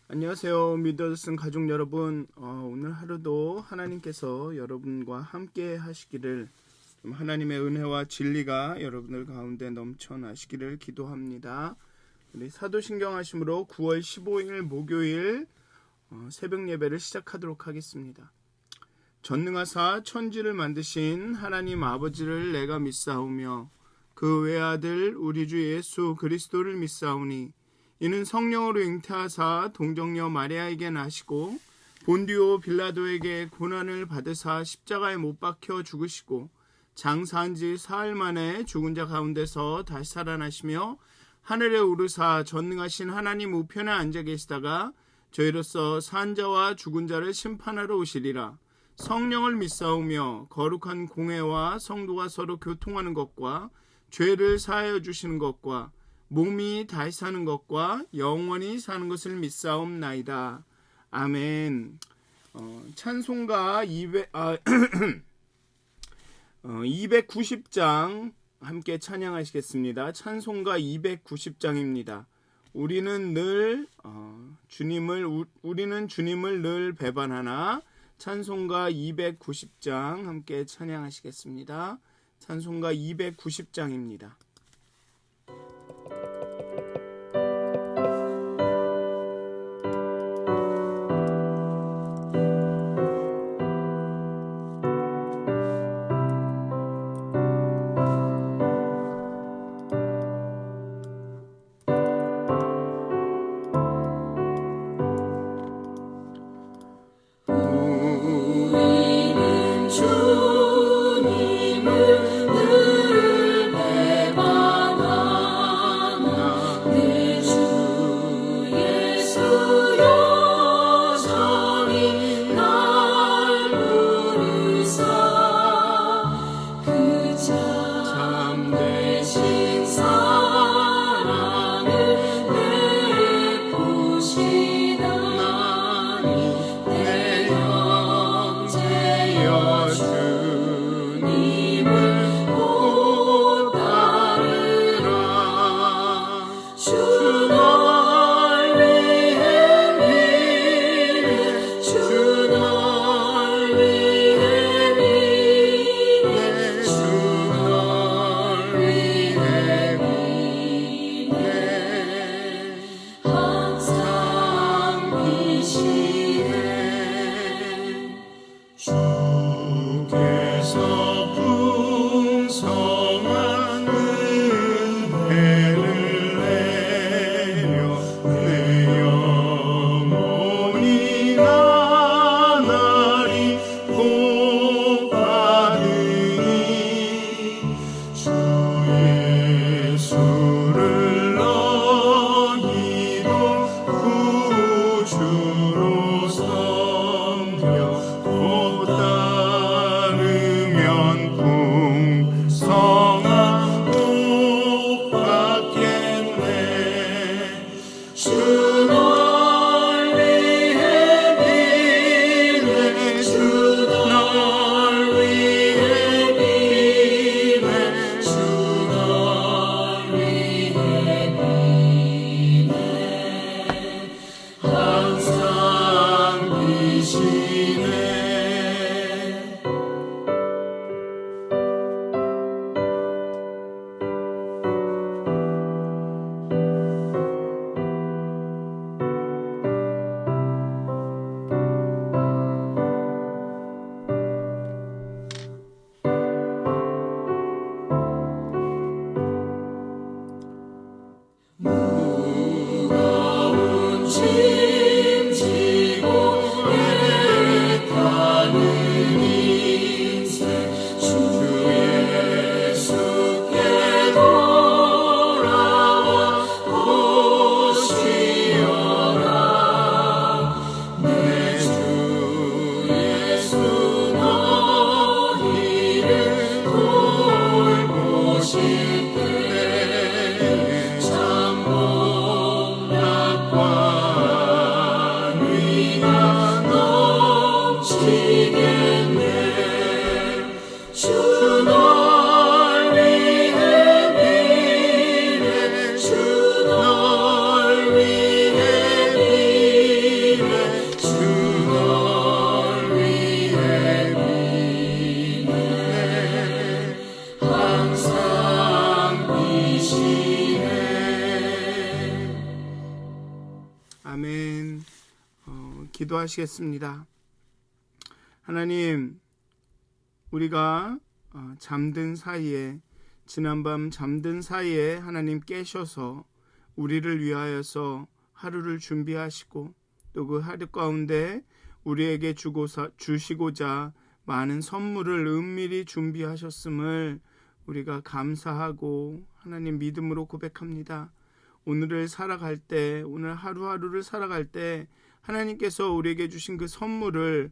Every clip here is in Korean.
안녕하세요. 믿어진 가족 여러분. 오늘 하루도 하나님께서 여러분과 함께 하시기를, 하나님의 은혜와 진리가 여러분들 가운데 넘쳐나시기를 기도합니다. 우리 사도신경 하심으로 9월 15일 목요일 새벽 예배를 시작하도록 하겠습니다. 전능하사 천지를 만드신 하나님 아버지를 내가 믿사오며 그 외아들 우리 주 예수 그리스도를 믿사오니 이는 성령으로 잉태하사 동정녀 마리아에게 나시고 본디오 빌라도에게 고난을 받으사 십자가에 못 박혀 죽으시고 장사한 지 사흘 만에 죽은 자 가운데서 다시 살아나시며 하늘에 오르사 전능하신 하나님 우편에 앉아 계시다가 저희로서 산 자와 죽은 자를 심판하러 오시리라. 성령을 믿사오며 거룩한 공회와 성도가 서로 교통하는 것과 죄를 사하여 주시는 것과 몸이 다시 사는 것과 영원히 사는 것을 믿사옵나이다. 아멘. 찬송가 290장 함께 찬양하시겠습니다. 찬송가 290장입니다. 우리는 주님을 늘 배반하나. 찬송가 290장 함께 찬양하시겠습니다. 찬송가 290장입니다. 우리는 주님을 늘 배반하나 아멘. 기도하시겠습니다. 하나님, 우리가 잠든 사이에, 지난밤 잠든 사이에 하나님 깨셔서 우리를 위하여서 하루를 준비하시고 또 그 하루 가운데 우리에게 주시고자 많은 선물을 은밀히 준비하셨음을 우리가 감사하고 하나님 믿음으로 고백합니다. 오늘을 살아갈 때, 오늘 하루하루를 살아갈 때 하나님께서 우리에게 주신 그 선물을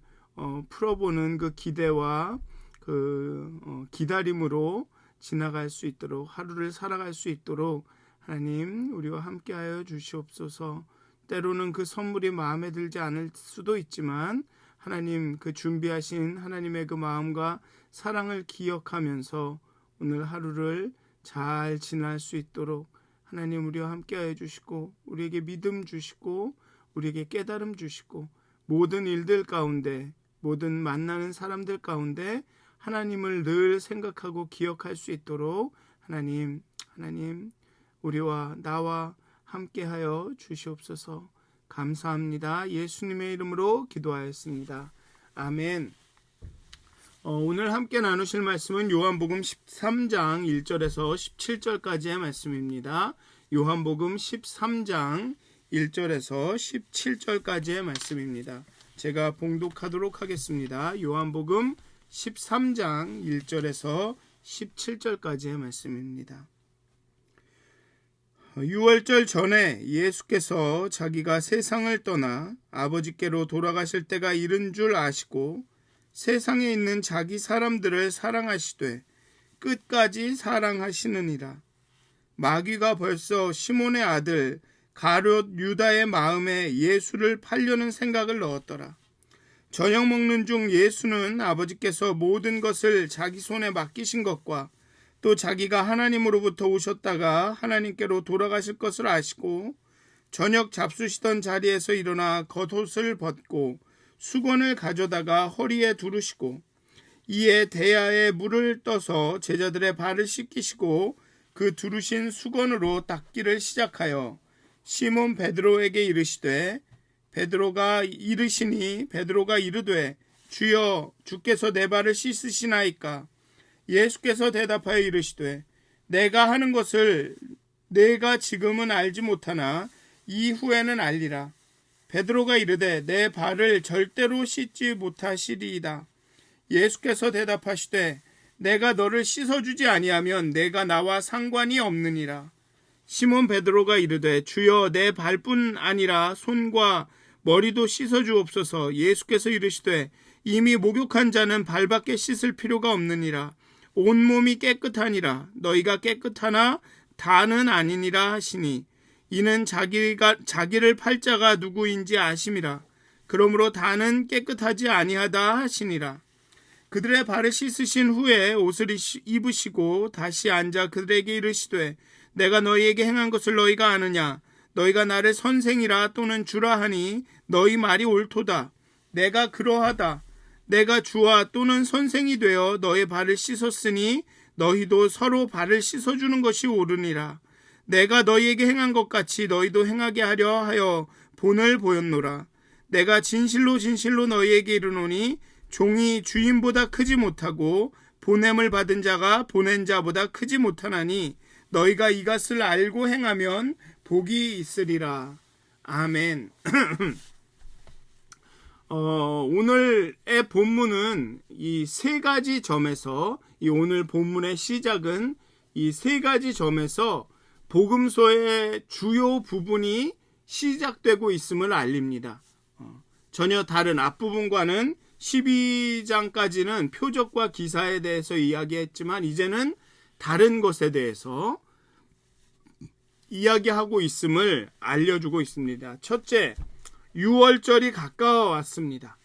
풀어보는 그 기대와 그 기다림으로 지나갈 수 있도록, 하루를 살아갈 수 있도록 하나님 우리와 함께하여 주시옵소서. 때로는 그 선물이 마음에 들지 않을 수도 있지만 하나님 그 준비하신 하나님의 그 마음과 사랑을 기억하면서 오늘 하루를 잘 지날 수 있도록 하나님 우리와 함께하여 주시고 우리에게 믿음 주시고 우리에게 깨달음 주시고 모든 일들 가운데, 모든 만나는 사람들 가운데 하나님을 늘 생각하고 기억할 수 있도록 하나님 우리와 나와 함께하여 주시옵소서. 감사합니다. 예수님의 이름으로 기도하였습니다. 아멘. 오늘 함께 나누실 말씀은 요한복음 13장 1절에서 17절까지의 말씀입니다. 요한복음 13장 1절에서 17절까지의 말씀입니다. 제가 봉독하도록 하겠습니다. 요한복음 13장 1절에서 17절까지의 말씀입니다. 유월절 전에 예수께서 자기가 세상을 떠나 아버지께로 돌아가실 때가 이른 줄 아시고 세상에 있는 자기 사람들을 사랑하시되 끝까지 사랑하시느니라. 마귀가 벌써 시몬의 아들 가룟 유다의 마음에 예수를 팔려는 생각을 넣었더라. 저녁 먹는 중 예수는 아버지께서 모든 것을 자기 손에 맡기신 것과 또 자기가 하나님으로부터 오셨다가 하나님께로 돌아가실 것을 아시고 저녁 잡수시던 자리에서 일어나 겉옷을 벗고 수건을 가져다가 허리에 두르시고 이에 대야에 물을 떠서 제자들의 발을 씻기시고 그 두르신 수건으로 닦기를 시작하여 시몬 베드로에게 이르시되 베드로가 이르되 주여 주께서 내 발을 씻으시나이까. 예수께서 대답하여 이르시되 내가 하는 것을 내가 지금은 알지 못하나 이후에는 알리라. 베드로가 이르되 내 발을 절대로 씻지 못하시리이다. 예수께서 대답하시되 내가 너를 씻어주지 아니하면 내가 나와 상관이 없느니라. 시몬 베드로가 이르되 주여 내 발뿐 아니라 손과 머리도 씻어주옵소서. 예수께서 이르시되 이미 목욕한 자는 발밖에 씻을 필요가 없느니라. 온몸이 깨끗하니라. 너희가 깨끗하나 다는 아니니라 하시니 이는 자기를 팔 자가 누구인지 아심이라. 그러므로 다는 깨끗하지 아니하다 하시니라. 그들의 발을 씻으신 후에 옷을 입으시고 다시 앉아 그들에게 이르시되 내가 너희에게 행한 것을 너희가 아느냐. 너희가 나를 선생이라 또는 주라 하니 너희 말이 옳도다. 내가 그러하다. 내가 주와 또는 선생이 되어 너희 발을 씻었으니 너희도 서로 발을 씻어주는 것이 옳으니라. 내가 너희에게 행한 것 같이 너희도 행하게 하려 하여 본을 보였노라. 내가 진실로 너희에게 이르노니 종이 주인보다 크지 못하고 보냄을 받은 자가 보낸 자보다 크지 못하나니 너희가 이것을 알고 행하면 복이 있으리라. 아멘. 오늘의 본문은 이 세 가지 점에서, 이 오늘 본문의 시작은 이 세 가지 점에서 복음서의 주요 부분이 시작되고 있음을 알립니다. 전혀 다른 앞부분과는 12장까지는 표적과 기사에 대해서 이야기했지만 이제는 다른 것에 대해서 이야기하고 있음을 알려주고 있습니다. 첫째, 유월절이 가까워 왔습니다.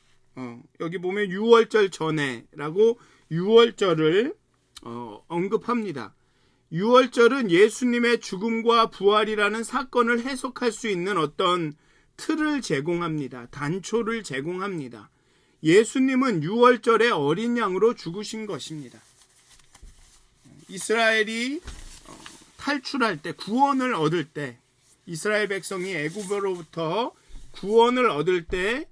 여기 보면 유월절 전에라고 유월절을 언급합니다. 유월절은 예수님의 죽음과 부활이라는 사건을 해석할 수 있는 어떤 틀을 제공합니다. 단초를 제공합니다. 예수님은 유월절에 어린 양으로 죽으신 것입니다. 이스라엘이 탈출할 때, 구원을 얻을 때, 이스라엘 백성이 애굽으로부터 구원을 얻을 때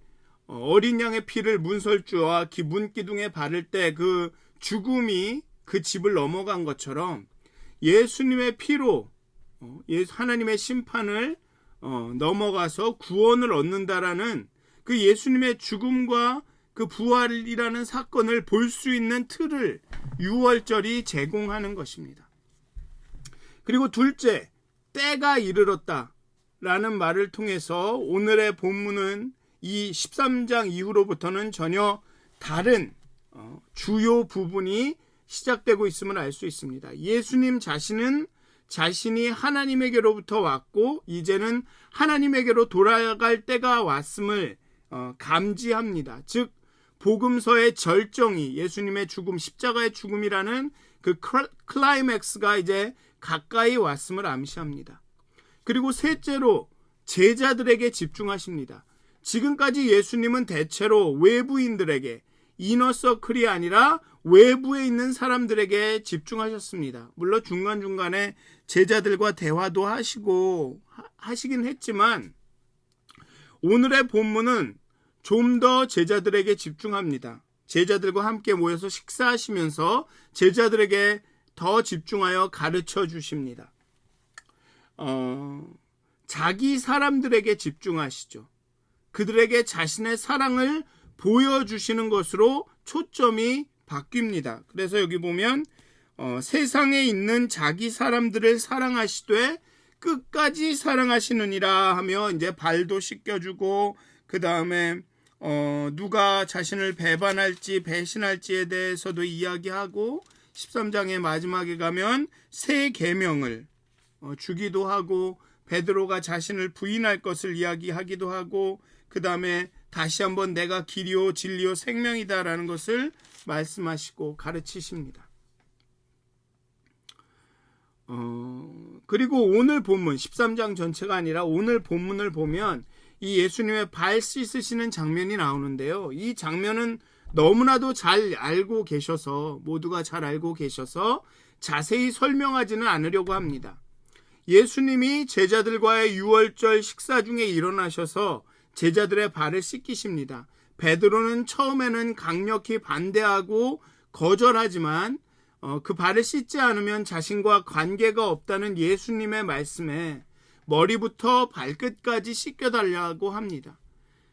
어린 양의 피를 문설주와 문기둥에 바를 때 그 죽음이 그 집을 넘어간 것처럼 예수님의 피로 하나님의 심판을 넘어가서 구원을 얻는다라는 그 예수님의 죽음과 그 부활이라는 사건을 볼 수 있는 틀을 유월절이 제공하는 것입니다. 그리고 둘째, 때가 이르렀다라는 말을 통해서 오늘의 본문은 이 13장 이후로부터는 전혀 다른 주요 부분이 시작되고 있음을 알 수 있습니다. 예수님 자신은 자신이 하나님에게로부터 왔고 이제는 하나님에게로 돌아갈 때가 왔음을 감지합니다. 즉 복음서의 절정이 예수님의 죽음, 십자가의 죽음이라는 그 클라이맥스가 이제 가까이 왔음을 암시합니다. 그리고 셋째로 제자들에게 집중하십니다. 지금까지 예수님은 대체로 외부인들에게, 이너서클이 아니라 외부에 있는 사람들에게 집중하셨습니다. 물론 중간중간에 제자들과 대화도 하시긴 했지만 오늘의 본문은 좀 더 제자들에게 집중합니다. 제자들과 함께 모여서 식사하시면서 제자들에게 더 집중하여 가르쳐 주십니다. 자기 사람들에게 집중하시죠. 그들에게 자신의 사랑을 보여주시는 것으로 초점이 바뀝니다. 그래서 여기 보면 세상에 있는 자기 사람들을 사랑하시되 끝까지 사랑하시느니라 하며 이제 발도 씻겨주고 그 다음에 누가 자신을 배반할지 배신할지에 대해서도 이야기하고 13장의 마지막에 가면 새 계명을 주기도 하고 베드로가 자신을 부인할 것을 이야기하기도 하고 그 다음에 다시 한번 내가 길이요 진리요 생명이다라는 것을 말씀하시고 가르치십니다. 그리고 오늘 본문 13장 전체가 아니라 오늘 본문을 보면 이 예수님의 발 씻으시는 장면이 나오는데요. 이 장면은 너무나도 잘 알고 계셔서 모두가 잘 알고 계셔서 자세히 설명하지는 않으려고 합니다. 예수님이 제자들과의 유월절 식사 중에 일어나셔서 제자들의 발을 씻기십니다. 베드로는 처음에는 강력히 반대하고 거절하지만 그 발을 씻지 않으면 자신과 관계가 없다는 예수님의 말씀에 머리부터 발끝까지 씻겨달라고 합니다.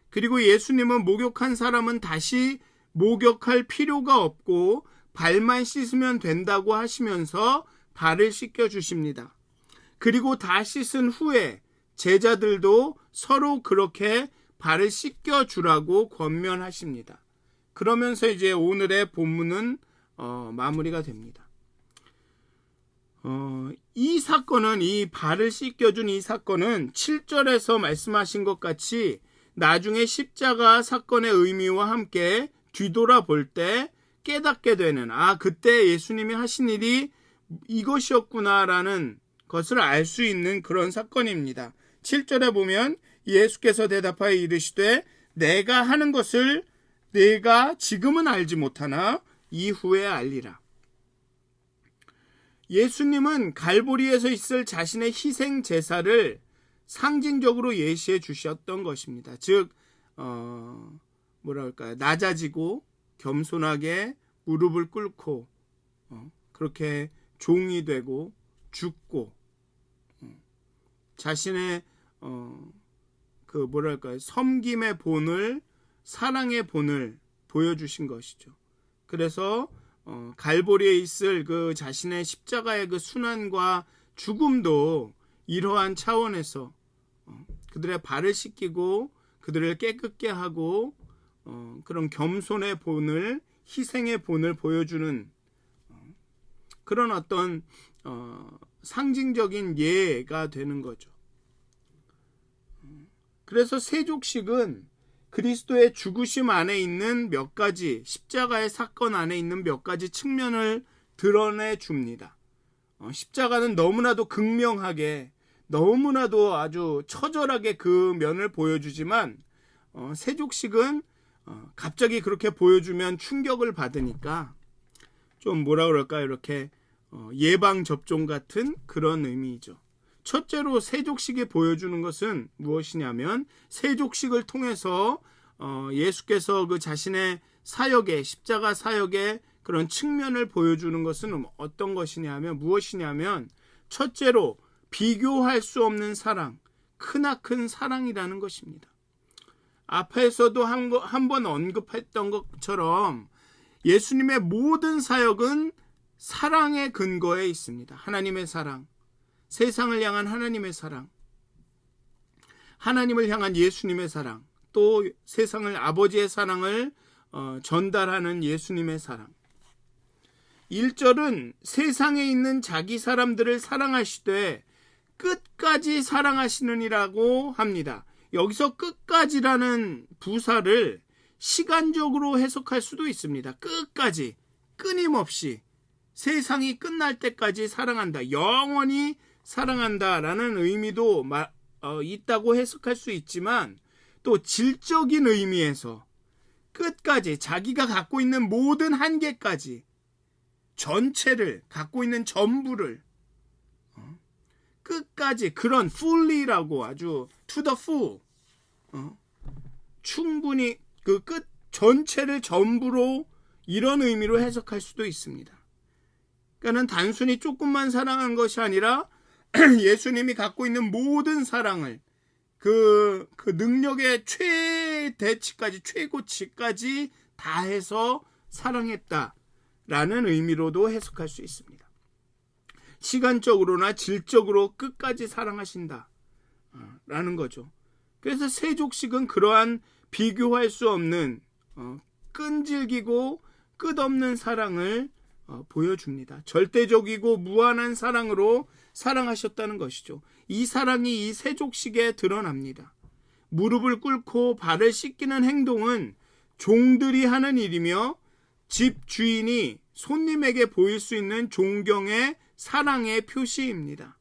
그리고 예수님은 목욕한 사람은 다시 목욕할 필요가 없고 발만 씻으면 된다고 하시면서 발을 씻겨주십니다. 그리고 다 씻은 후에 제자들도 서로 그렇게 발을 씻겨주라고 권면하십니다. 그러면서 이제 오늘의 본문은 마무리가 됩니다. 이 사건은, 이 발을 씻겨준 이 사건은 7절에서 말씀하신 것 같이 나중에 십자가 사건의 의미와 함께 뒤돌아볼 때 깨닫게 되는, 그때 예수님이 하신 일이 이것이었구나라는 것을 알 수 있는 그런 사건입니다. 7절에 보면 예수께서 대답하여 이르시되 내가 하는 것을 내가 지금은 알지 못하나 이후에 알리라. 예수님은 갈보리에서 있을 자신의 희생 제사를 상징적으로 예시해 주셨던 것입니다. 즉 낮아지고 겸손하게 무릎을 꿇고 그렇게 종이 되고 죽고 자신의 섬김의 본을, 사랑의 본을 보여주신 것이죠. 그래서 갈보리에 있을 그 자신의 십자가의 그 순환과 죽음도 이러한 차원에서 그들의 발을 씻기고 그들을 깨끗게 하고 그런 겸손의 본을, 희생의 본을 보여주는 그런 어떤 상징적인 예가 되는 거죠. 그래서 세족식은 그리스도의 죽으심 안에 있는 몇 가지, 십자가의 사건 안에 있는 몇 가지 측면을 드러내 줍니다. 십자가는 너무나도 극명하게, 너무나도 아주 처절하게 그 면을 보여주지만 세족식은 갑자기 그렇게 보여주면 충격을 받으니까 좀 이렇게 예방 접종 같은 그런 의미이죠. 첫째로 세족식이 보여주는 것은 무엇이냐면 세족식을 통해서 예수께서 그 자신의 사역의 십자가 사역의 그런 측면을 보여주는 것은 어떤 것이냐면 무엇이냐면 첫째로 비교할 수 없는 사랑, 크나큰 사랑이라는 것입니다. 앞에서도 한 번 언급했던 것처럼 예수님의 모든 사역은 사랑의 근거에 있습니다. 하나님의 사랑, 세상을 향한 하나님의 사랑, 하나님을 향한 예수님의 사랑, 또 세상을 아버지의 사랑을 전달하는 예수님의 사랑. 1절은 세상에 있는 자기 사람들을 사랑하시되 끝까지 사랑하시느니라고 합니다. 여기서 끝까지라는 부사를 시간적으로 해석할 수도 있습니다. 끝까지, 끊임없이, 세상이 끝날 때까지 사랑한다, 영원히 사랑한다라는 의미도 있다고 해석할 수 있지만 또 질적인 의미에서 끝까지 자기가 갖고 있는 모든 한계까지 전체를 갖고 있는 전부를 끝까지 그런 fully라고 아주 to the full 충분히 그 끝 전체를 전부로 이런 의미로 해석할 수도 있습니다. 그러니까는 단순히 조금만 사랑한 것이 아니라 예수님이 갖고 있는 모든 사랑을 그 능력의 최대치까지 최고치까지 다해서 사랑했다라는 의미로도 해석할 수 있습니다. 시간적으로나 질적으로 끝까지 사랑하신다 라는 거죠. 그래서 세족식은 그러한 비교할 수 없는 끈질기고 끝없는 사랑을 보여줍니다. 절대적이고 무한한 사랑으로 사랑하셨다는 것이죠. 이 사랑이 이 세족식에 드러납니다. 무릎을 꿇고 발을 씻기는 행동은 종들이 하는 일이며 집 주인이 손님에게 보일 수 있는 존경의 사랑의 표시입니다.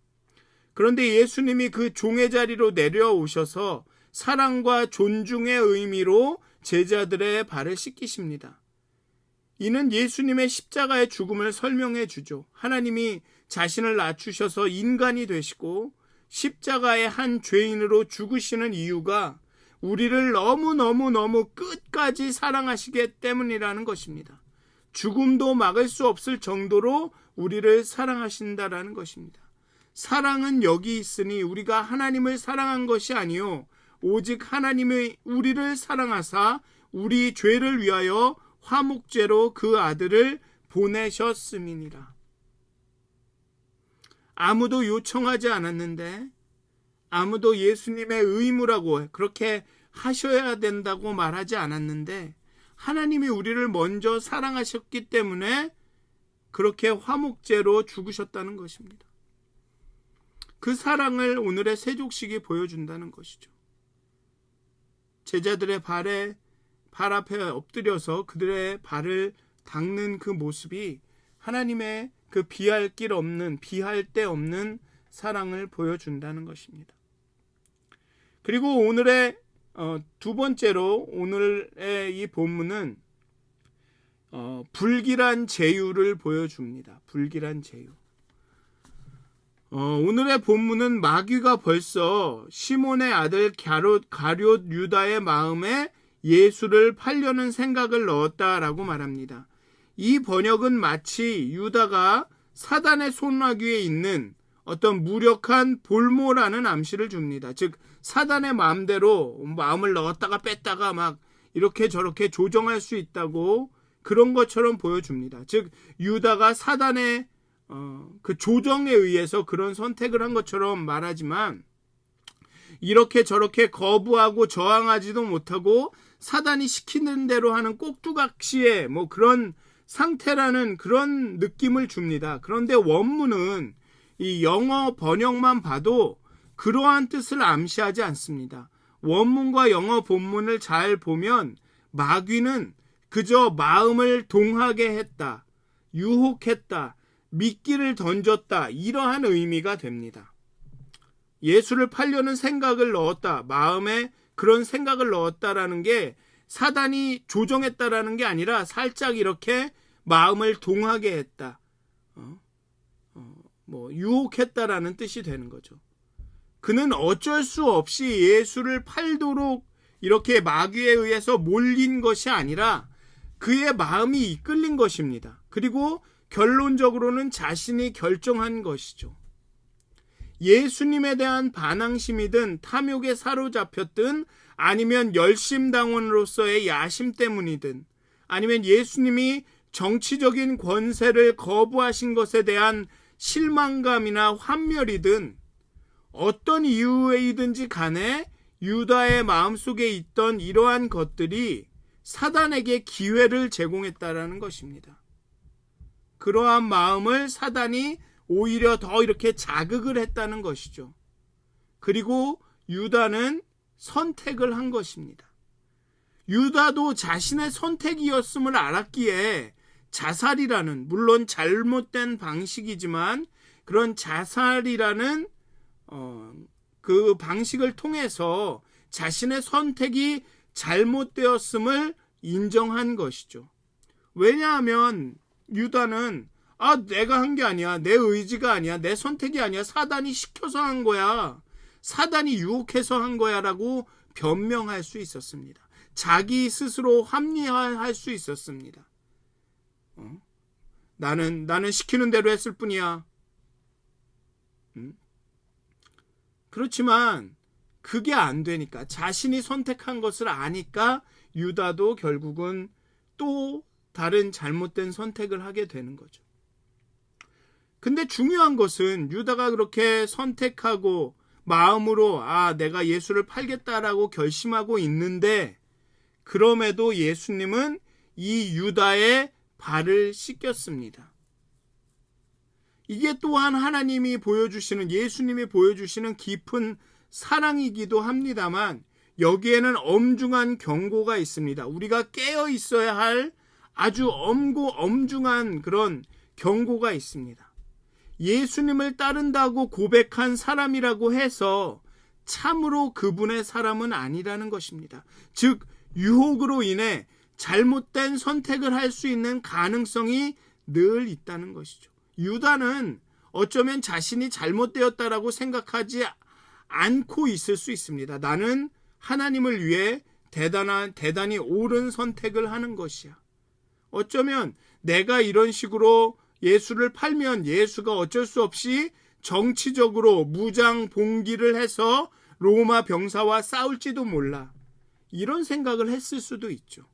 그런데 예수님이 그 종의 자리로 내려오셔서 사랑과 존중의 의미로 제자들의 발을 씻기십니다. 이는 예수님의 십자가의 죽음을 설명해 주죠. 하나님이 자신을 낮추셔서 인간이 되시고 십자가의 한 죄인으로 죽으시는 이유가 우리를 너무 끝까지 사랑하시기 때문이라는 것입니다. 죽음도 막을 수 없을 정도로 우리를 사랑하신다라는 것입니다. 사랑은 여기 있으니 우리가 하나님을 사랑한 것이 아니요 오직 하나님의 우리를 사랑하사 우리 죄를 위하여 화목제로 그 아들을 보내셨음이니라. 아무도 요청하지 않았는데 아무도 예수님의 의무라고 그렇게 하셔야 된다고 말하지 않았는데 하나님이 우리를 먼저 사랑하셨기 때문에 그렇게 화목제로 죽으셨다는 것입니다. 그 사랑을 오늘의 세족식이 보여준다는 것이죠. 제자들의 발 앞에 엎드려서 그들의 발을 닦는 그 모습이 하나님의 그 비할 데 없는 사랑을 보여준다는 것입니다. 그리고 오늘의 두 번째로 오늘의 이 본문은 불길한 제유를 보여줍니다. 불길한 제유. 오늘의 본문은 마귀가 벌써 시몬의 아들 가룟 유다의 마음에 예수를 팔려는 생각을 넣었다라고 말합니다. 이 번역은 마치 유다가 사단의 손아귀에 있는 어떤 무력한 볼모라는 암시를 줍니다. 즉 사단의 마음대로 마음을 넣었다가 뺐다가 막 이렇게 저렇게 조정할 수 있다고 그런 것처럼 보여줍니다. 즉 유다가 사단의 그 조정에 의해서 그런 선택을 한 것처럼 말하지만 이렇게 저렇게 거부하고 저항하지도 못하고 사단이 시키는 대로 하는 꼭두각시의 뭐 그런 상태라는 그런 느낌을 줍니다. 그런데 원문은 이 영어 번역만 봐도 그러한 뜻을 암시하지 않습니다. 원문과 영어 본문을 잘 보면 마귀는 그저 마음을 동하게 했다, 유혹했다, 미끼를 던졌다 이러한 의미가 됩니다. 예수를 팔려는 생각을 넣었다, 마음에 그런 생각을 넣었다라는 게 사단이 조정했다라는 게 아니라 살짝 이렇게 마음을 동하게 했다. 유혹했다라는 뜻이 되는 거죠. 그는 어쩔 수 없이 예수를 팔도록 이렇게 마귀에 의해서 몰린 것이 아니라 그의 마음이 이끌린 것입니다. 그리고 결론적으로는 자신이 결정한 것이죠. 예수님에 대한 반항심이든 탐욕에 사로잡혔든 아니면 열심당원으로서의 야심 때문이든 아니면 예수님이 정치적인 권세를 거부하신 것에 대한 실망감이나 환멸이든 어떤 이유이든지 간에 유다의 마음속에 있던 이러한 것들이 사단에게 기회를 제공했다라는 것입니다. 그러한 마음을 사단이 오히려 더 이렇게 자극을 했다는 것이죠. 그리고 유다는 선택을 한 것입니다. 유다도 자신의 선택이었음을 알았기에 자살이라는, 물론 잘못된 방식이지만 그런 자살이라는 그 방식을 통해서 자신의 선택이 잘못되었음을 인정한 것이죠. 왜냐하면 유다는 내가 한 게 아니야, 내 의지가 아니야, 내 선택이 아니야, 사단이 시켜서 한 거야, 사단이 유혹해서 한 거야 라고 변명할 수 있었습니다. 자기 스스로 합리화할 수 있었습니다. 나는 시키는 대로 했을 뿐이야. 그렇지만 그게 안 되니까, 자신이 선택한 것을 아니까 유다도 결국은 또 다른 잘못된 선택을 하게 되는 거죠. 근데 중요한 것은 유다가 그렇게 선택하고 마음으로 내가 예수를 팔겠다라고 결심하고 있는데, 그럼에도 예수님은 이 유다의 발을 씻겼습니다. 이게 또한 하나님이 보여주시는, 예수님이 보여주시는 깊은 사랑이기도 합니다만 여기에는 엄중한 경고가 있습니다. 우리가 깨어 있어야 할 아주 엄중한 그런 경고가 있습니다. 예수님을 따른다고 고백한 사람이라고 해서 참으로 그분의 사람은 아니라는 것입니다. 즉, 유혹으로 인해 잘못된 선택을 할 수 있는 가능성이 늘 있다는 것이죠. 유다는 어쩌면 자신이 잘못되었다라고 생각하지 않고 있을 수 있습니다. 나는 하나님을 위해 대단히 옳은 선택을 하는 것이야. 어쩌면 내가 이런 식으로 예수를 팔면 예수가 어쩔 수 없이 정치적으로 무장 봉기를 해서 로마 병사와 싸울지도 몰라. 이런 생각을 했을 수도 있죠.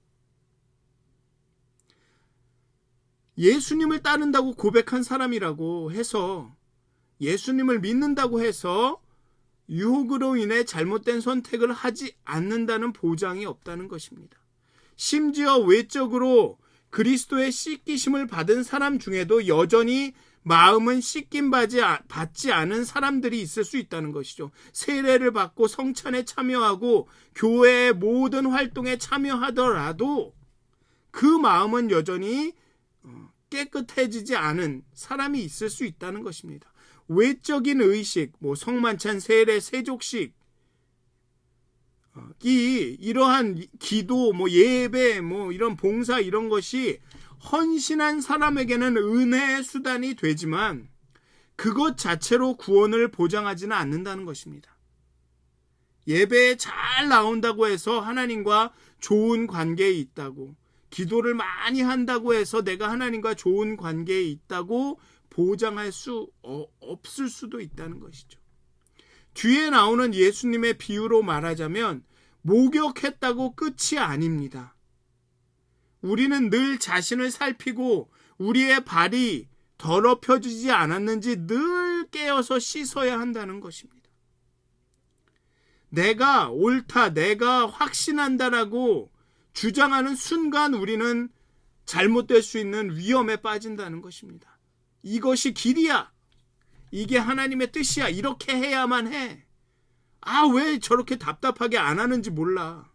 예수님을 따른다고 고백한 사람이라고 해서, 예수님을 믿는다고 해서 유혹으로 인해 잘못된 선택을 하지 않는다는 보장이 없다는 것입니다. 심지어 외적으로 그리스도의 씻기심을 받은 사람 중에도 여전히 마음은 씻김 받지 않은 사람들이 있을 수 있다는 것이죠. 세례를 받고 성찬에 참여하고 교회의 모든 활동에 참여하더라도 그 마음은 여전히 깨끗해지지 않은 사람이 있을 수 있다는 것입니다. 외적인 의식, 성만찬, 세례, 세족식, 이러한 기도, 예배, 이런 봉사, 이런 것이 헌신한 사람에게는 은혜의 수단이 되지만 그것 자체로 구원을 보장하지는 않는다는 것입니다. 예배에 잘 나온다고 해서 하나님과 좋은 관계에 있다고, 기도를 많이 한다고 해서 내가 하나님과 좋은 관계에 있다고 보장할 수 없을 수도 있다는 것이죠. 뒤에 나오는 예수님의 비유로 말하자면 목욕했다고 끝이 아닙니다. 우리는 늘 자신을 살피고 우리의 발이 더럽혀지지 않았는지 늘 깨어서 씻어야 한다는 것입니다. 내가 옳다, 내가 확신한다라고 주장하는 순간 우리는 잘못될 수 있는 위험에 빠진다는 것입니다. 이것이 길이야, 이게 하나님의 뜻이야, 이렇게 해야만 해, 왜 저렇게 답답하게 안 하는지 몰라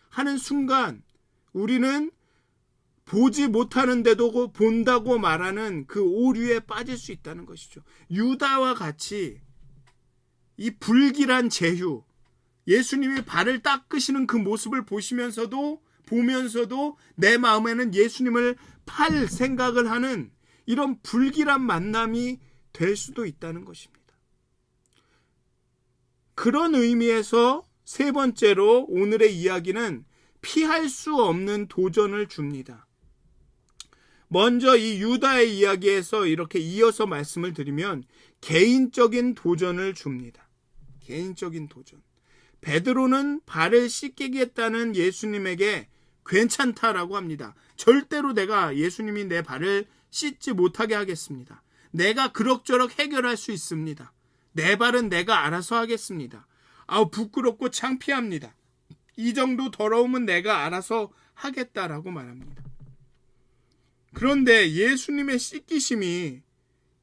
하는 순간 우리는 보지 못하는데도 본다고 말하는 그 오류에 빠질 수 있다는 것이죠. 유다와 같이 이 불길한 제휴, 예수님이 발을 닦으시는 그 모습을 보면서도 내 마음에는 예수님을 팔 생각을 하는 이런 불길한 만남이 될 수도 있다는 것입니다. 그런 의미에서 세 번째로 오늘의 이야기는 피할 수 없는 도전을 줍니다. 먼저 이 유다의 이야기에서 이렇게 이어서 말씀을 드리면 개인적인 도전을 줍니다. 개인적인 도전. 베드로는 발을 씻기겠다는 예수님에게 괜찮다라고 합니다. 절대로 내가 예수님이 내 발을 씻지 못하게 하겠습니다. 내가 그럭저럭 해결할 수 있습니다. 내 발은 내가 알아서 하겠습니다. 부끄럽고 창피합니다. 이 정도 더러움은 내가 알아서 하겠다라고 말합니다. 그런데 예수님의 씻기심이,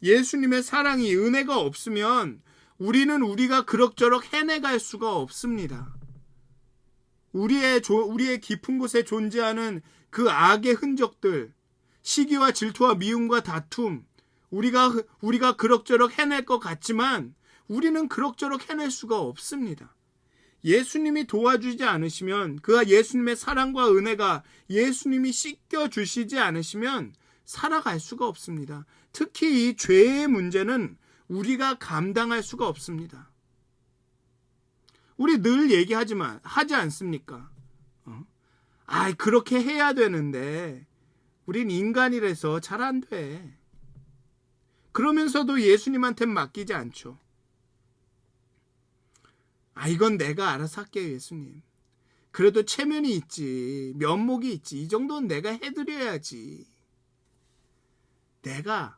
예수님의 사랑이, 은혜가 없으면 우리가 그럭저럭 해내갈 수가 없습니다. 우리의 깊은 곳에 존재하는 그 악의 흔적들, 시기와 질투와 미움과 다툼, 우리가 그럭저럭 해낼 것 같지만 우리는 그럭저럭 해낼 수가 없습니다. 예수님이 도와주지 않으시면, 그 예수님의 사랑과 은혜가 예수님이 씻겨주시지 않으시면 살아갈 수가 없습니다. 특히 이 죄의 문제는 우리가 감당할 수가 없습니다. 우리 늘 얘기하지만 하지 않습니까? 그렇게 해야 되는데 우린 인간이라서 잘 안 돼. 그러면서도 예수님한테 맡기지 않죠. 이건 내가 알아서 할게요, 예수님. 그래도 체면이 있지, 면목이 있지, 이 정도는 내가 해드려야지. 내가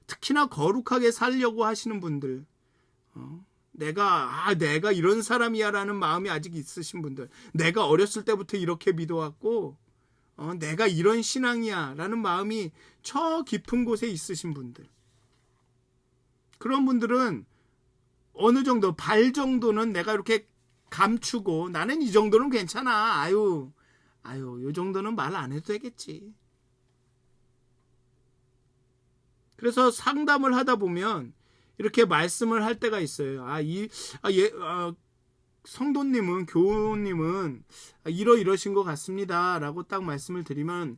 특히나 거룩하게 살려고 하시는 분들, 내가 이런 사람이야 라는 마음이 아직 있으신 분들, 내가 어렸을 때부터 이렇게 믿어왔고 내가 이런 신앙이야 라는 마음이 저 깊은 곳에 있으신 분들, 그런 분들은 어느 정도, 발 정도는 내가 이렇게 감추고 나는 이 정도는 괜찮아, 요 정도는 말 안 해도 되겠지. 그래서 상담을 하다 보면 이렇게 말씀을 할 때가 있어요. 성도님은, 교우님은 이러신 것 같습니다 라고 딱 말씀을 드리면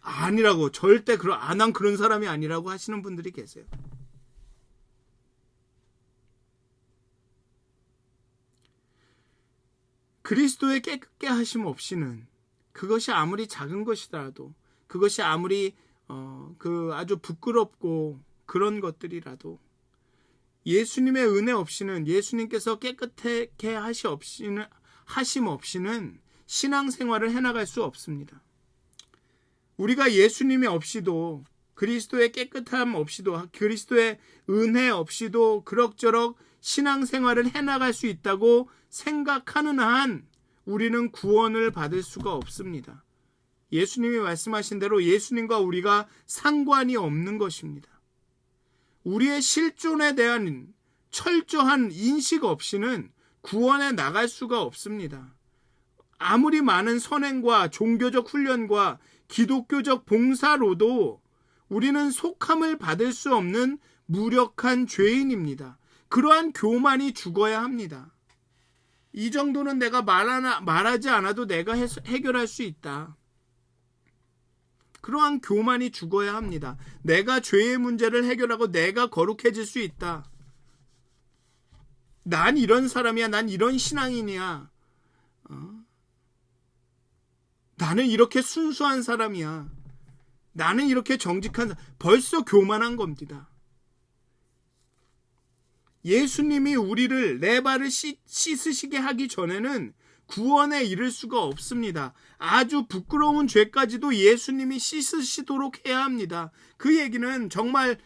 아니라고, 절대 난 그런 사람이 아니라고 하시는 분들이 계세요. 그리스도의 깨끗게 하심 없이는, 그것이 아무리 작은 것이더라도, 그것이 아무리 아주 부끄럽고 그런 것들이라도 예수님의 은혜 없이는, 예수님께서 깨끗하게 하심 없이는 신앙생활을 해나갈 수 없습니다. 우리가 예수님이 없이도, 그리스도의 깨끗함 없이도, 그리스도의 은혜 없이도 그럭저럭 신앙생활을 해나갈 수 있다고 생각하는 한 우리는 구원을 받을 수가 없습니다. 예수님이 말씀하신 대로 예수님과 우리가 상관이 없는 것입니다. 우리의 실존에 대한 철저한 인식 없이는 구원에 나갈 수가 없습니다. 아무리 많은 선행과 종교적 훈련과 기독교적 봉사로도 우리는 속함을 받을 수 없는 무력한 죄인입니다. 그러한 교만이 죽어야 합니다. 이 정도는 내가 말하지 않아도 내가 해결할 수 있다. 그러한 교만이 죽어야 합니다. 내가 죄의 문제를 해결하고 내가 거룩해질 수 있다. 난 이런 사람이야. 난 이런 신앙인이야. 나는 이렇게 순수한 사람이야. 나는 이렇게 정직한, 벌써 교만한 겁니다. 예수님이 우리를, 내 발을 씻으시게 하기 전에는 구원에 이를 수가 없습니다. 아주 부끄러운 죄까지도 예수님이 씻으시도록 해야 합니다. 그 얘기는 정말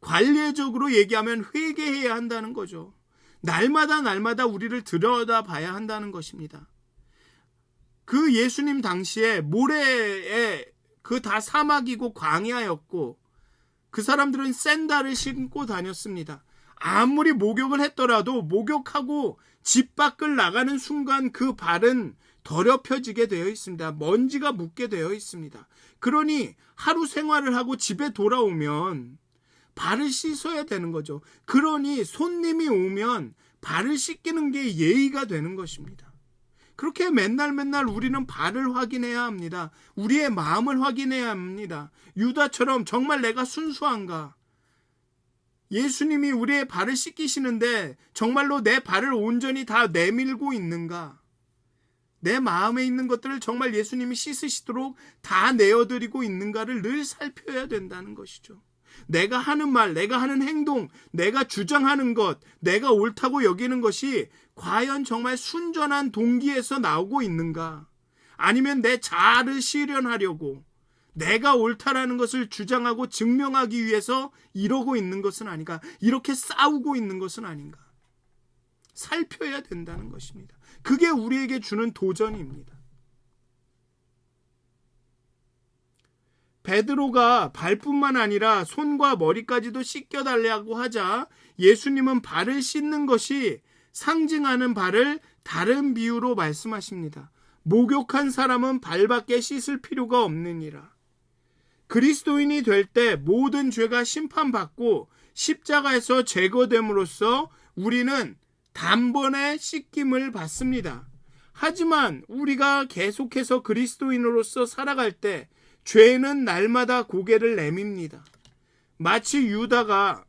관례적으로 얘기하면 회개해야 한다는 거죠. 날마다 우리를 들여다봐야 한다는 것입니다. 그 예수님 당시에 모래에 다 사막이고 광야였고 그 사람들은 샌들을 신고 다녔습니다. 아무리 목욕을 했더라도 목욕하고 집 밖을 나가는 순간 그 발은 더럽혀지게 되어 있습니다. 먼지가 묻게 되어 있습니다. 그러니 하루 생활을 하고 집에 돌아오면 발을 씻어야 되는 거죠. 그러니 손님이 오면 발을 씻기는 게 예의가 되는 것입니다. 그렇게 맨날 우리는 발을 확인해야 합니다. 우리의 마음을 확인해야 합니다. 유다처럼 정말 내가 순수한가? 예수님이 우리의 발을 씻기시는데 정말로 내 발을 온전히 다 내밀고 있는가? 내 마음에 있는 것들을 정말 예수님이 씻으시도록 다 내어드리고 있는가를 늘 살펴야 된다는 것이죠. 내가 하는 말, 내가 하는 행동, 내가 주장하는 것, 내가 옳다고 여기는 것이 과연 정말 순전한 동기에서 나오고 있는가? 아니면 내 자아를 실현하려고 내가 옳다라는 것을 주장하고 증명하기 위해서 이러고 있는 것은 아닌가? 이렇게 싸우고 있는 것은 아닌가? 살펴야 된다는 것입니다. 그게 우리에게 주는 도전입니다. 베드로가 발뿐만 아니라 손과 머리까지도 씻겨달라고 하자 예수님은 발을 씻는 것이 상징하는 발을 다른 비유로 말씀하십니다. 목욕한 사람은 발밖에 씻을 필요가 없느니라. 그리스도인이 될 때 모든 죄가 심판받고 십자가에서 제거됨으로써 우리는 단번에 씻김을 받습니다. 하지만 우리가 계속해서 그리스도인으로서 살아갈 때 죄는 날마다 고개를 내밉니다. 마치 유다가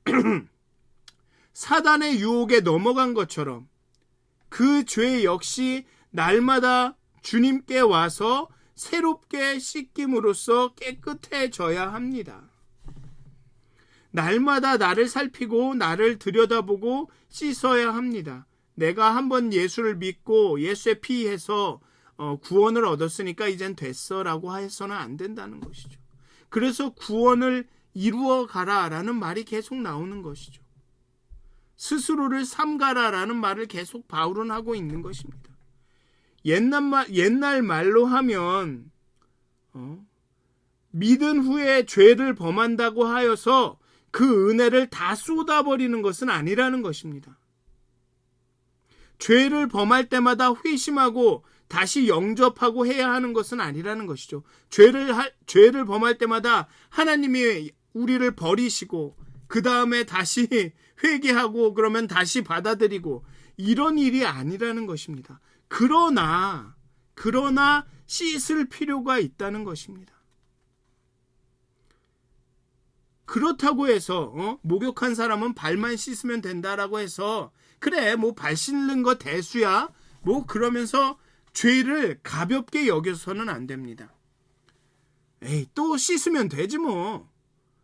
사단의 유혹에 넘어간 것처럼 그 죄 역시 날마다 주님께 와서 새롭게 씻김으로써 깨끗해져야 합니다. 날마다 나를 살피고 나를 들여다보고 씻어야 합니다. 내가 한번 예수를 믿고 예수의 피해서 구원을 얻었으니까 이젠 됐어 라고 해서는 안 된다는 것이죠. 그래서 구원을 이루어 가라라는 말이 계속 나오는 것이죠. 스스로를 삼가라 라는 말을 계속 바울은 하고 있는 것입니다. 옛날 말로 하면 믿은 후에 죄를 범한다고 하여서 그 은혜를 다 쏟아버리는 것은 아니라는 것입니다. 죄를 범할 때마다 회심하고 다시 영접하고 해야 하는 것은 아니라는 것이죠. 죄를 범할 때마다 하나님이 우리를 버리시고 그 다음에 다시 회개하고 그러면 다시 받아들이고 이런 일이 아니라는 것입니다. 그러나 씻을 필요가 있다는 것입니다. 그렇다고 해서 목욕한 사람은 발만 씻으면 된다라고 해서 그래 뭐 발 씻는 거 대수야 뭐 그러면서 죄를 가볍게 여겨서는 안 됩니다. 에이 또 씻으면 되지 뭐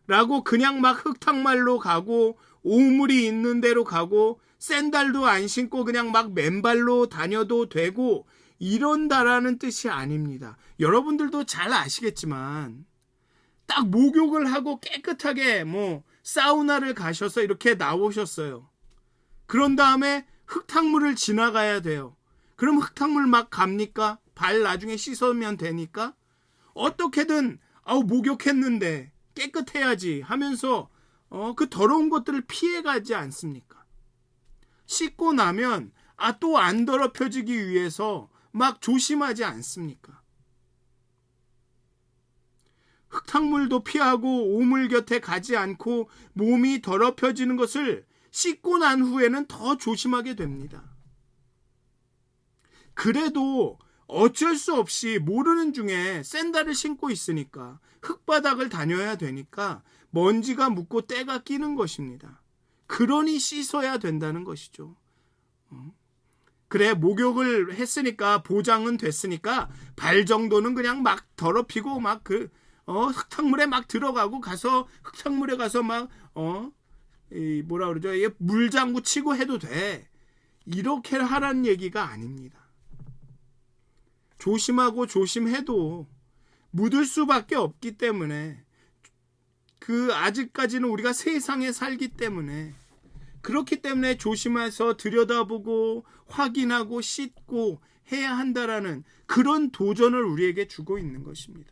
라고 그냥 막 흙탕말로 가고 오물이 있는 데로 가고 샌들도 안 신고 그냥 막 맨발로 다녀도 되고 이런다라는 뜻이 아닙니다. 여러분들도 잘 아시겠지만 딱 목욕을 하고 깨끗하게 뭐 사우나를 가셔서 이렇게 나오셨어요. 그런 다음에 흙탕물을 지나가야 돼요. 그럼 흙탕물 막 갑니까? 발 나중에 씻으면 되니까? 어떻게든 목욕했는데 깨끗해야지 하면서 그 더러운 것들을 피해가지 않습니까? 씻고 나면 또 안 더럽혀지기 위해서 막 조심하지 않습니까? 흙탕물도 피하고 오물 곁에 가지 않고 몸이 더럽혀지는 것을 씻고 난 후에는 더 조심하게 됩니다. 그래도 어쩔 수 없이 모르는 중에 샌들을 신고 있으니까 흙바닥을 다녀야 되니까 먼지가 묻고 때가 끼는 것입니다. 그러니 씻어야 된다는 것이죠. 그래 목욕을 했으니까 보장은 됐으니까 발 정도는 그냥 막 더럽히고 막 흙탕물에 막 들어가고 가서 흙탕물에 가서 막 뭐라 그러죠? 물장구 치고 해도 돼. 이렇게 하라는 얘기가 아닙니다. 조심하고 조심해도 묻을 수밖에 없기 때문에 아직까지는 우리가 세상에 살기 때문에 그렇기 때문에 조심해서 들여다보고 확인하고 씻고 해야 한다라는 그런 도전을 우리에게 주고 있는 것입니다.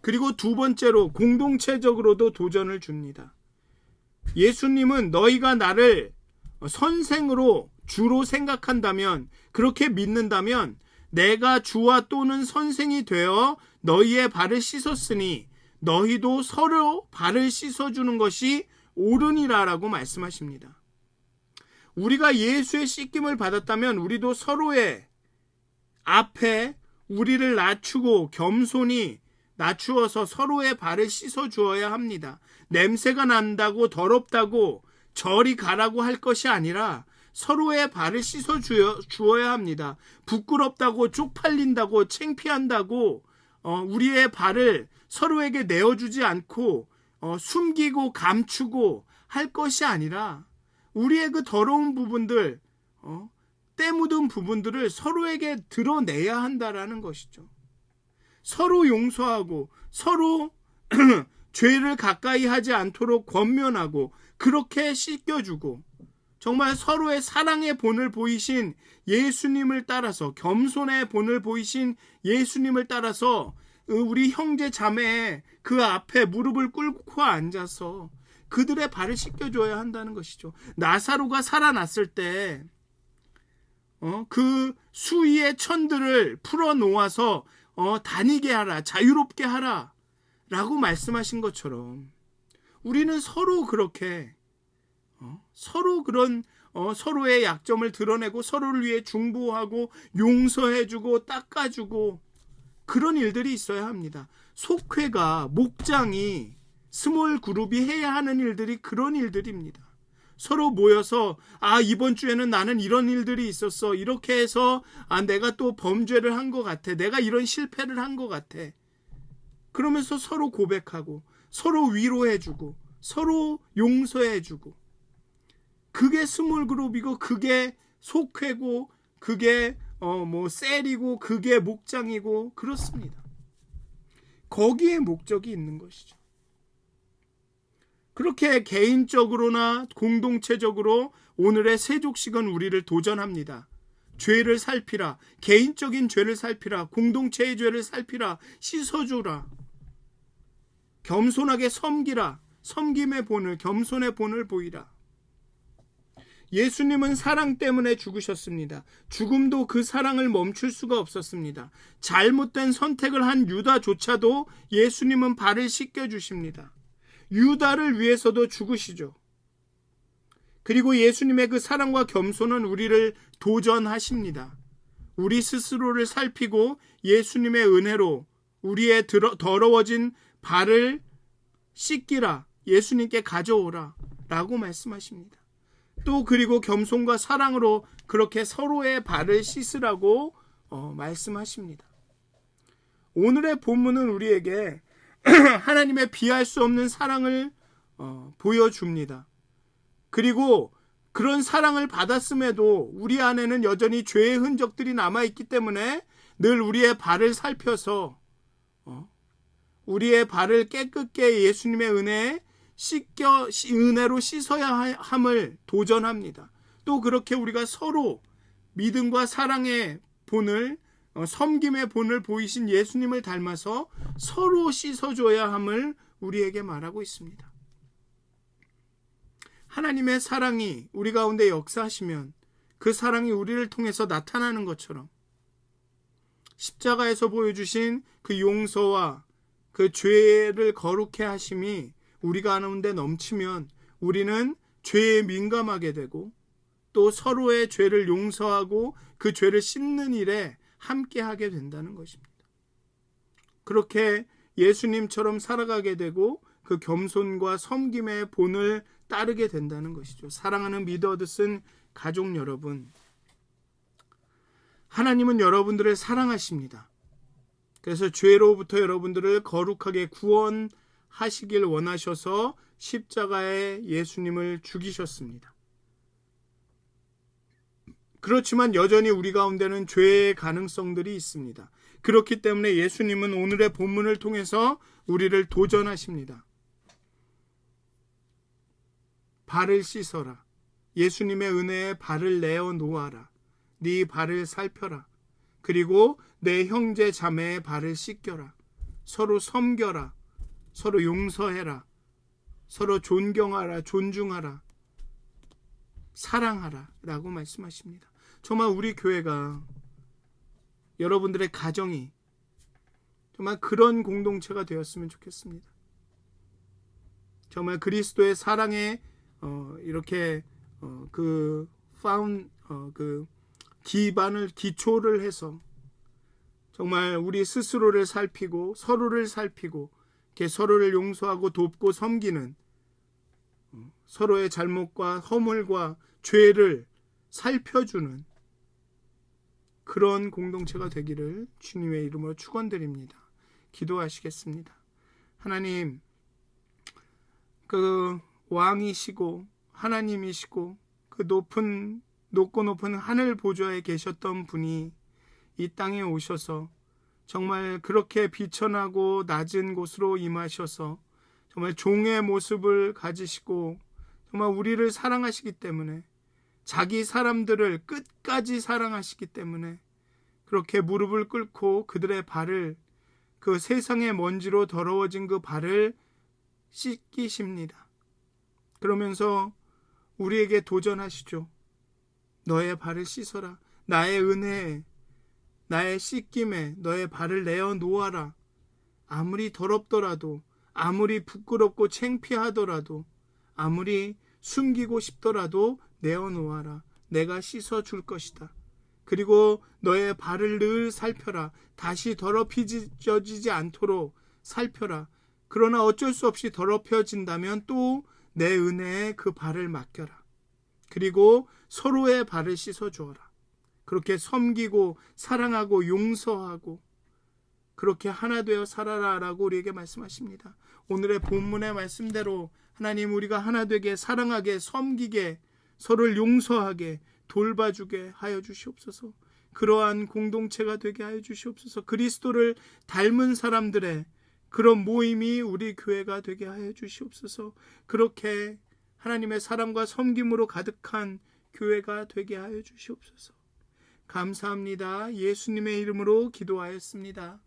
그리고 두 번째로 공동체적으로도 도전을 줍니다. 예수님은 너희가 나를 선생으로 주로 생각한다면 그렇게 믿는다면 내가 주와 또는 선생이 되어 너희의 발을 씻었으니 너희도 서로 발을 씻어주는 것이 옳으니라 라고 말씀하십니다. 우리가 예수의 씻김을 받았다면 우리도 서로의 앞에 우리를 낮추고 겸손히 낮추어서 서로의 발을 씻어 주어야 합니다. 냄새가 난다고 더럽다고 저리 가라고 할 것이 아니라 서로의 발을 씻어 주어야 합니다. 부끄럽다고 쪽팔린다고 창피한다고 우리의 발을 서로에게 내어주지 않고 숨기고 감추고 할 것이 아니라 우리의 그 더러운 부분들, 때 묻은 부분들을 서로에게 드러내야 한다라는 것이죠. 서로 용서하고 서로 죄를 가까이 하지 않도록 권면하고 그렇게 씻겨주고 정말 서로의 사랑의 본을 보이신 예수님을 따라서 겸손의 본을 보이신 예수님을 따라서 우리 형제 자매의 그 앞에 무릎을 꿇고 앉아서 그들의 발을 씻겨줘야 한다는 것이죠. 나사로가 살아났을 때 그 수위의 천들을 풀어놓아서 다니게 하라, 자유롭게 하라 라고 말씀하신 것처럼 우리는 서로 그렇게 서로 그런 서로의 약점을 드러내고 서로를 위해 중보하고 용서해주고 닦아주고 그런 일들이 있어야 합니다. 속회가 목장이 스몰 그룹이 해야 하는 일들이 그런 일들입니다. 서로 모여서 이번 주에는 나는 이런 일들이 있었어. 이렇게 해서 내가 또 범죄를 한 것 같아. 내가 이런 실패를 한 것 같아. 그러면서 서로 고백하고 서로 위로해주고 서로 용서해주고 그게 스몰 그룹이고 그게 속회고 그게 셀이고 그게 목장이고 그렇습니다. 거기에 목적이 있는 것이죠. 그렇게 개인적으로나 공동체적으로 오늘의 세족식은 우리를 도전합니다. 죄를 살피라. 개인적인 죄를 살피라. 공동체의 죄를 살피라. 씻어주라. 겸손하게 섬기라. 섬김의 본을, 겸손의 본을 보이라. 예수님은 사랑 때문에 죽으셨습니다. 죽음도 그 사랑을 멈출 수가 없었습니다. 잘못된 선택을 한 유다조차도 예수님은 발을 씻겨주십니다. 유다를 위해서도 죽으시죠. 그리고 예수님의 그 사랑과 겸손은 우리를 도전하십니다. 우리 스스로를 살피고 예수님의 은혜로 우리의 더러워진 발을 씻기라, 예수님께 가져오라 라고 말씀하십니다. 또 그리고 겸손과 사랑으로 그렇게 서로의 발을 씻으라고 말씀하십니다. 오늘의 본문은 우리에게 하나님의 비할 수 없는 사랑을 보여줍니다. 그리고 그런 사랑을 받았음에도 우리 안에는 여전히 죄의 흔적들이 남아있기 때문에 늘 우리의 발을 살펴서 우리의 발을 깨끗게 예수님의 은혜로 씻어야 함을 도전합니다. 또 그렇게 우리가 서로 믿음과 사랑의 본을 섬김의 본을 보이신 예수님을 닮아서 서로 씻어줘야 함을 우리에게 말하고 있습니다. 하나님의 사랑이 우리 가운데 역사하시면 그 사랑이 우리를 통해서 나타나는 것처럼 십자가에서 보여주신 그 용서와 그 죄를 거룩해 하심이 우리 가운데 넘치면 우리는 죄에 민감하게 되고 또 서로의 죄를 용서하고 그 죄를 씻는 일에 함께 하게 된다는 것입니다. 그렇게 예수님처럼 살아가게 되고 그 겸손과 섬김의 본을 따르게 된다는 것이죠. 사랑하는 미더드슨 가족 여러분, 하나님은 여러분들을 사랑하십니다. 그래서 죄로부터 여러분들을 거룩하게 구원하시길 원하셔서 십자가에 예수님을 죽이셨습니다. 그렇지만 여전히 우리 가운데는 죄의 가능성들이 있습니다. 그렇기 때문에 예수님은 오늘의 본문을 통해서 우리를 도전하십니다. 발을 씻어라. 예수님의 은혜에 발을 내어 놓아라. 네 발을 살펴라. 그리고 내 형제 자매의 발을 씻겨라. 서로 섬겨라. 서로 용서해라. 서로 존경하라. 존중하라. 사랑하라 라고 말씀하십니다. 정말 우리 교회가, 여러분들의 가정이 정말 그런 공동체가 되었으면 좋겠습니다. 정말 그리스도의 사랑에 이렇게 그 기초를 해서 정말 우리 스스로를 살피고 서로를 살피고 이렇게 서로를 용서하고 돕고 섬기는, 서로의 잘못과 허물과 죄를 살펴주는 그런 공동체가 되기를 주님의 이름으로 축원드립니다. 기도하시겠습니다. 하나님, 그 왕이시고 하나님이시고 그 높고 높은 하늘 보좌에 계셨던 분이 이 땅에 오셔서 정말 그렇게 비천하고 낮은 곳으로 임하셔서 정말 종의 모습을 가지시고 정말 우리를 사랑하시기 때문에, 자기 사람들을 끝까지 사랑하시기 때문에 그렇게 무릎을 꿇고 그들의 발을, 그 세상의 먼지로 더러워진 그 발을 씻기십니다. 그러면서 우리에게 도전하시죠. 너의 발을 씻어라. 나의 은혜에, 나의 씻김에 너의 발을 내어 놓아라. 아무리 더럽더라도, 아무리 부끄럽고 창피하더라도, 아무리 숨기고 싶더라도 내어 놓아라. 내가 씻어 줄 것이다. 그리고 너의 발을 늘 살펴라. 다시 더럽혀지지 않도록 살펴라. 그러나 어쩔 수 없이 더럽혀진다면 또 내 은혜에 그 발을 맡겨라. 그리고 서로의 발을 씻어 주어라. 그렇게 섬기고 사랑하고 용서하고 그렇게 하나 되어 살아라라고 우리에게 말씀하십니다. 오늘의 본문의 말씀대로 하나님, 우리가 하나 되게, 사랑하게, 섬기게, 서로를 용서하게, 돌봐주게 하여 주시옵소서. 그러한 공동체가 되게 하여 주시옵소서. 그리스도를 닮은 사람들의 그런 모임이 우리 교회가 되게 하여 주시옵소서. 그렇게 하나님의 사랑과 섬김으로 가득한 교회가 되게 하여 주시옵소서. 감사합니다. 예수님의 이름으로 기도하였습니다.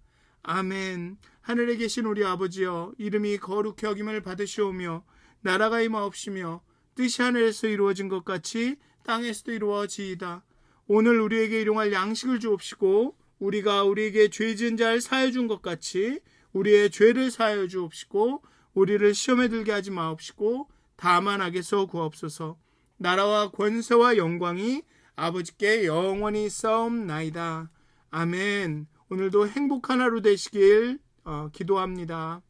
아멘. 하늘에 계신 우리 아버지여, 이름이 거룩히 여김을 받으시오며 나라가 임하옵시며 뜻이 하늘에서 이루어진 것 같이 땅에서도 이루어지이다. 오늘 우리에게 일용할 양식을 주옵시고 우리가 우리에게 죄 지은 자를 사하여 준 것 같이 우리의 죄를 사하여 주옵시고 우리를 시험에 들게 하지 마옵시고 다만 악에서 구하옵소서. 나라와 권세와 영광이 아버지께 영원히 있사옵나이다. 아멘. 오늘도 행복한 하루 되시길 기도합니다.